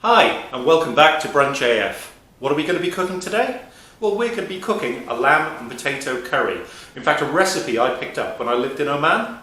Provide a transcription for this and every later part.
Hi, and welcome back to Brunch AF. What are we going to be cooking today? Well, we're going to be cooking a lamb and potato curry. In fact, a recipe I picked up when I lived in Oman.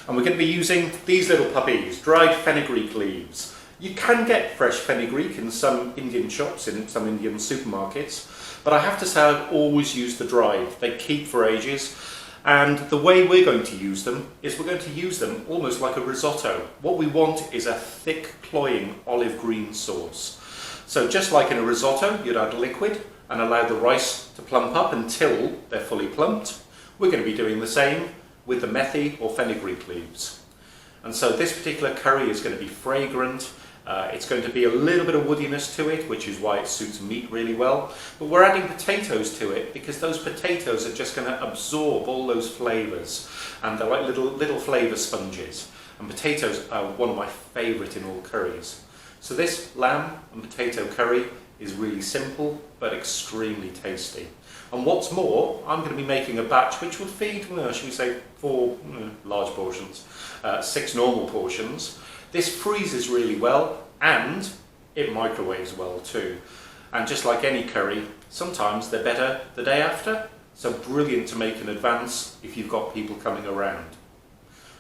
And we're going to be using these little puppies, dried fenugreek leaves. You can get fresh fenugreek in some Indian shops, in some Indian supermarkets, but I have to say I've always used the dried. They keep for ages. And the way we're going to use them is we're going to use them almost like a risotto. What we want is a thick, cloying olive green sauce. So just like in a risotto, you'd add liquid and allow the rice to plump up until they're fully plumped. We're going to be doing the same with the methi or fenugreek leaves. And so this particular curry is going to be fragrant. It's going to be a little bit of woodiness to it, which is why it suits meat really well. But we're adding potatoes to it because those potatoes are just going to absorb all those flavours. And they're like little flavour sponges. And potatoes are one of my favourite in all curries. So this lamb and potato curry is really simple but extremely tasty. And what's more, I'm going to be making a batch which will feed, should we say, 4 large portions, 6 normal portions. This freezes really well and it microwaves well too. And just like any curry, sometimes they're better the day after. So brilliant to make in advance if you've got people coming around.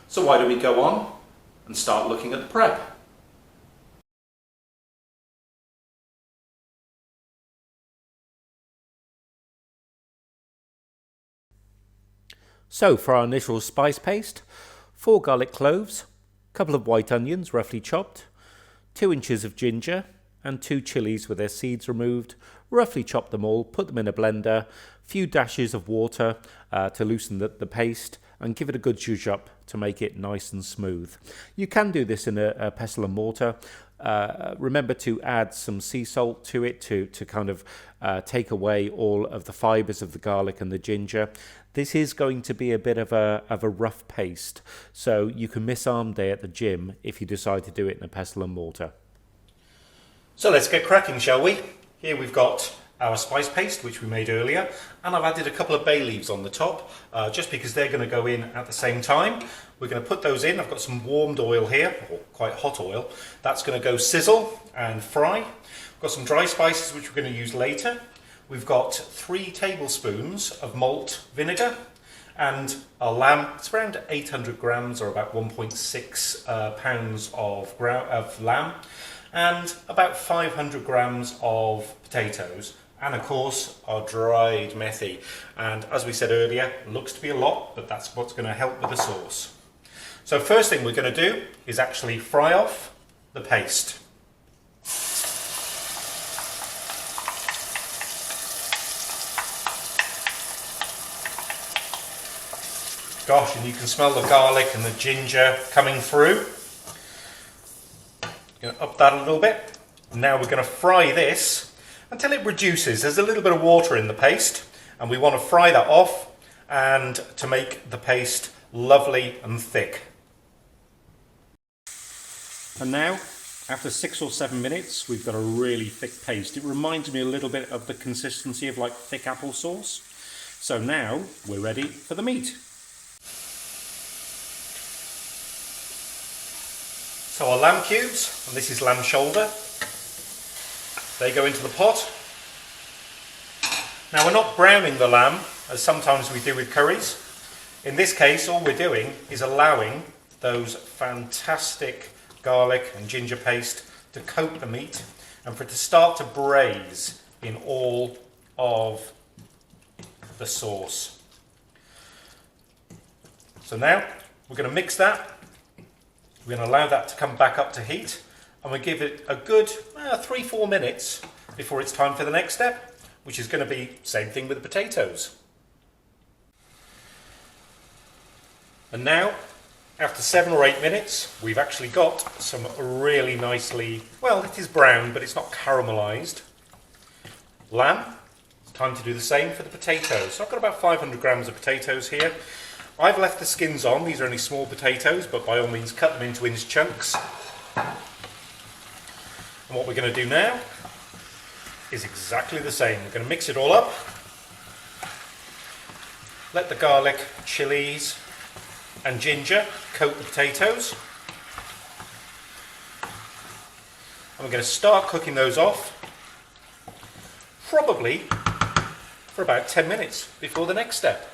So why don't we go on and start looking at the prep? So for our initial spice paste, 4 garlic cloves, couple of white onions roughly chopped, 2 inches of ginger and 2 chilies with their seeds removed. Roughly chop them all, put them in a blender, few dashes of water to loosen the paste and give it a good zhuzh up to make it nice and smooth. You can do this in a pestle and mortar. Remember to add some sea salt to it to kind of take away all of the fibres of the garlic and the ginger. This is going to be a bit of a rough paste, so you can miss arm day at the gym if you decide to do it in a pestle and mortar. So let's get cracking, shall we? Here we've got our spice paste, which we made earlier, and I've added a couple of bay leaves on the top, just because they're going to go in at the same time. We're going to put those in. I've got some warmed oil here, or quite hot oil. That's going to go sizzle and fry. We've got some dry spices, which we're going to use later. We've got 3 tablespoons of malt vinegar, and our lamb, it's around 800 grams, or about 1.6 pounds of lamb, and about 500 grams of potatoes, and of course our dried methi. And as we said earlier, looks to be a lot, but that's what's going to help with the sauce. So first thing we're going to do is actually fry off the paste. Gosh, and you can smell the garlic and the ginger coming through. Going to up that a little bit. Now we're going to fry this until it reduces. There's a little bit of water in the paste, and we want to fry that off and to make the paste lovely and thick. And now, after 6 or 7 minutes, we've got a really thick paste. It reminds me a little bit of the consistency of like thick applesauce. So now we're ready for the meat. So our lamb cubes, and this is lamb shoulder, they go into the pot. Now we're not browning the lamb, as sometimes we do with curries. In this case, all we're doing is allowing those fantastic garlic and ginger paste to coat the meat and for it to start to braise in all of the sauce. So now we're going to mix that. We're going to allow that to come back up to heat, and we'll give it a good 3-4 minutes before it's time for the next step, which is going to be same thing with the potatoes. And now, after 7 or 8 minutes, we've actually got some really nicely, well, it is brown, but it's not caramelized lamb. It's time to do the same for the potatoes. So I've got about 500 grams of potatoes here. I've left the skins on. These are only small potatoes, but by all means cut them into inch chunks. And what we're going to do now is exactly the same. We're going to mix it all up. Let the garlic, chilies and ginger coat the potatoes. we're going to start cooking those off, probably for about 10 minutes before the next step.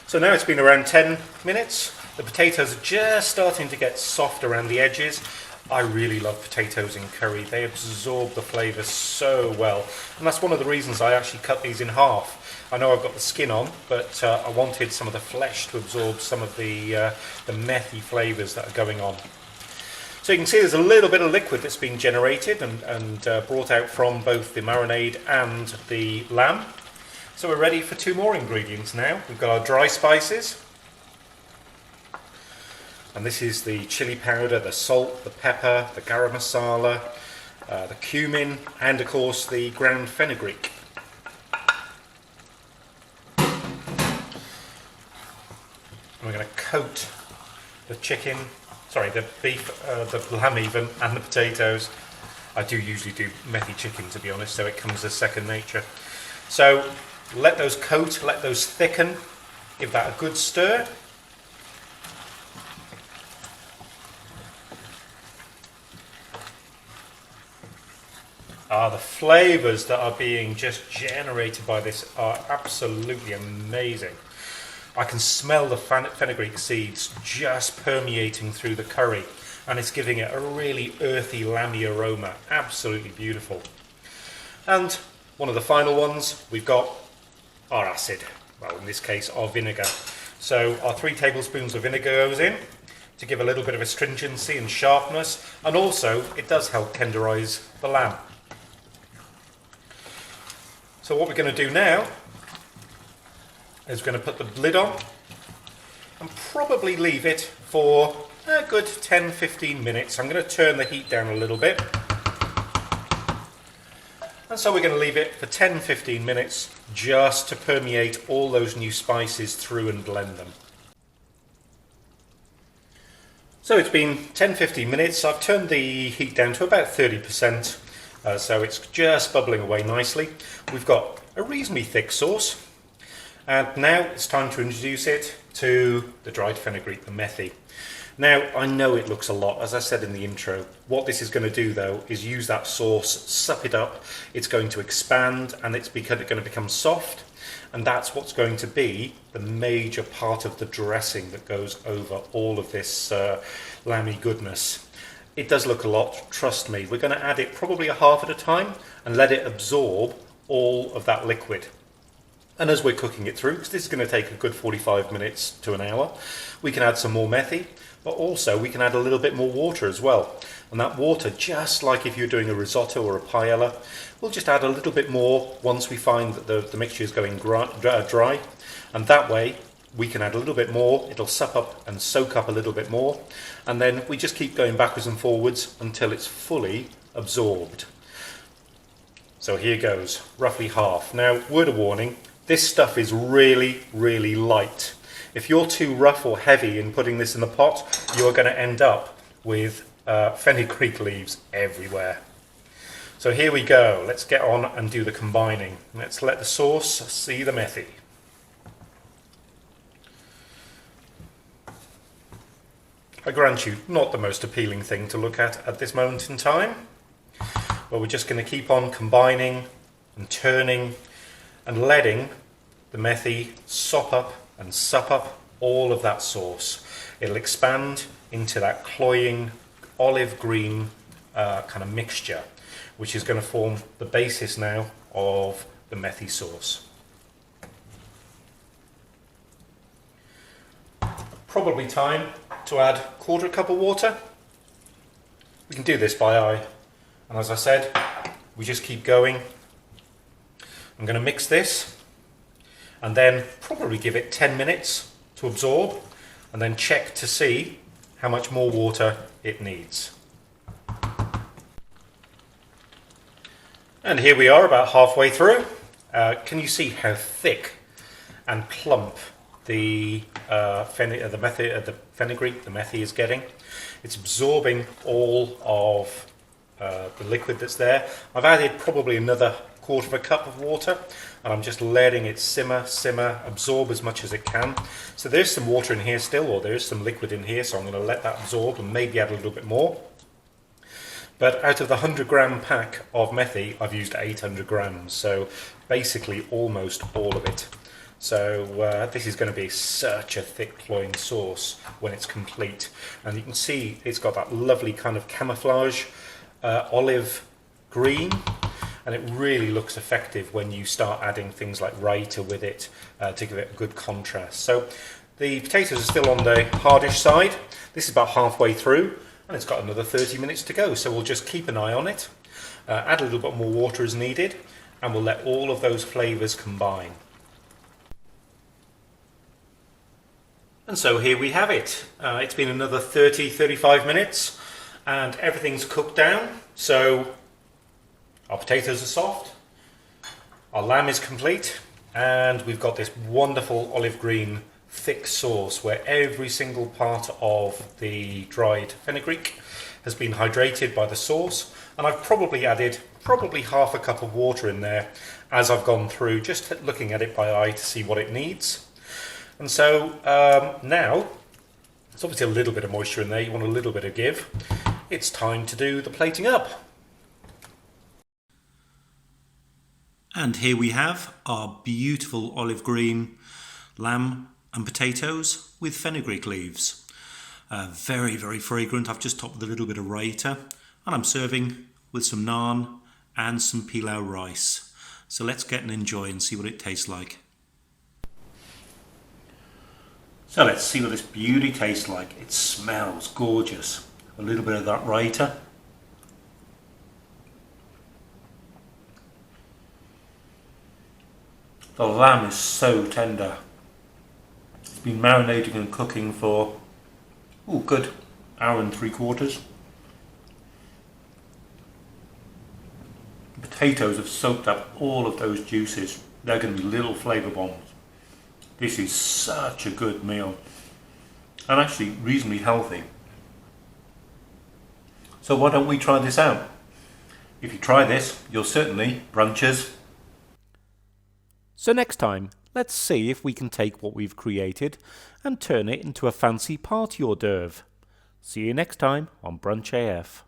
So now it's been around 10 minutes. The potatoes are just starting to get soft around the edges. I really love potatoes in curry. They absorb the flavours so well. And that's one of the reasons I actually cut these in half. I know I've got the skin on, but I wanted some of the flesh to absorb some of the methy flavours that are going on. So you can see there's a little bit of liquid that's been generated and brought out from both the marinade and the lamb. So we're ready for 2 more ingredients now. We've got our dry spices. And this is the chili powder, the salt, the pepper, the garam masala, the cumin, and of course the ground fenugreek. And we're going to coat the chicken, sorry, the beef, the lamb even, and the potatoes. I do usually do methi chicken, to be honest, so it comes as second nature. So let those coat, let those thicken, give that a good stir. The flavours that are being just generated by this are absolutely amazing. I can smell the fenugreek seeds just permeating through the curry, and it's giving it a really earthy, lamby aroma. Absolutely beautiful. And one of the final ones, we've got our acid, well in this case our vinegar. So our 3 tablespoons of vinegar goes in to give a little bit of astringency and sharpness, and also it does help tenderise the lamb. So what we're going to do now is we're going to put the lid on and probably leave it for a good 10-15 minutes. I'm going to turn the heat down a little bit. And so we're going to leave it for 10-15 minutes just to permeate all those new spices through and blend them. So it's been 10-15 minutes. I've turned the heat down to about 30%. So it's just bubbling away nicely. We've got a reasonably thick sauce, and now it's time to introduce it to the dried fenugreek, the methi. Now I know it looks a lot, as I said in the intro. What this is going to do though is use that sauce, sup it up, it's going to expand and it's going to become soft, and that's what's going to be the major part of the dressing that goes over all of this lamby goodness. It does look a lot, trust me. We're going to add it probably a half at a time and let it absorb all of that liquid. And as we're cooking it through, because this is going to take a good 45 minutes to an hour, we can add some more methi, but also we can add a little bit more water as well. And that water, just like if you're doing a risotto or a paella, we'll just add a little bit more once we find that the mixture is going dry. And that way, we can add a little bit more, it'll sup up and soak up a little bit more, and then we just keep going backwards and forwards until it's fully absorbed. So here goes, roughly half. Now, word of warning, this stuff is really, really light. If you're too rough or heavy in putting this in the pot, you're going to end up with fenugreek leaves everywhere. So here we go, let's get on and do the combining. Let's let the sauce see the methi. I grant you, not the most appealing thing to look at this moment in time, but we're just going to keep on combining and turning and letting the methi sop up and sup up all of that sauce. It'll expand into that cloying olive green kind of mixture, which is going to form the basis now of the methi sauce. Probably time to add a quarter cup of water. We can do this by eye, and as I said, we just keep going. I'm going to mix this and then probably give it 10 minutes to absorb, and then check to see how much more water it needs. And here we are, about halfway through. Can you see how thick and plump the fenugreek, the methi is getting? It's absorbing all of the liquid that's there. I've added probably another 1/4 of a cup of water, and I'm just letting it simmer, absorb as much as it can. So there's some water in here still, or there's some liquid in here, so I'm going to let that absorb and maybe add a little bit more. But out of the 100-gram pack of methi, I've used 800 grams, so basically almost all of it. So this is going to be such a thick cloying sauce when it's complete. And you can see it's got that lovely kind of camouflage olive green, and it really looks effective when you start adding things like raita with it to give it a good contrast. So the potatoes are still on the hardish side. This is about halfway through, and it's got another 30 minutes to go, so we'll just keep an eye on it, add a little bit more water as needed, and we'll let all of those flavours combine. And so here we have it. It's been another 30-35 minutes and everything's cooked down. So our potatoes are soft, our lamb is complete, and we've got this wonderful olive green thick sauce where every single part of the dried fenugreek has been hydrated by the sauce. And I've probably added half a cup of water in there as I've gone through, just looking at it by eye to see what it needs. And so now, there's obviously a little bit of moisture in there, you want a little bit of give. It's time to do the plating up. And here we have our beautiful olive green lamb and potatoes with fenugreek leaves. Very, very fragrant. I've just topped with a little bit of raita, and I'm serving with some naan and some pilau rice. So let's get and enjoy and see what it tastes like. So let's see what this beauty tastes like. It smells gorgeous. A little bit of that raita. The lamb is so tender. It's been marinating and cooking for good hour and 3/4. The potatoes have soaked up all of those juices. They're going to be little flavour bombs. This is such a good meal, and actually reasonably healthy. So why don't we try this out? If you try this, you'll certainly brunches. So next time, let's see if we can take what we've created and turn it into a fancy party hors d'oeuvre. See you next time on Brunch AF.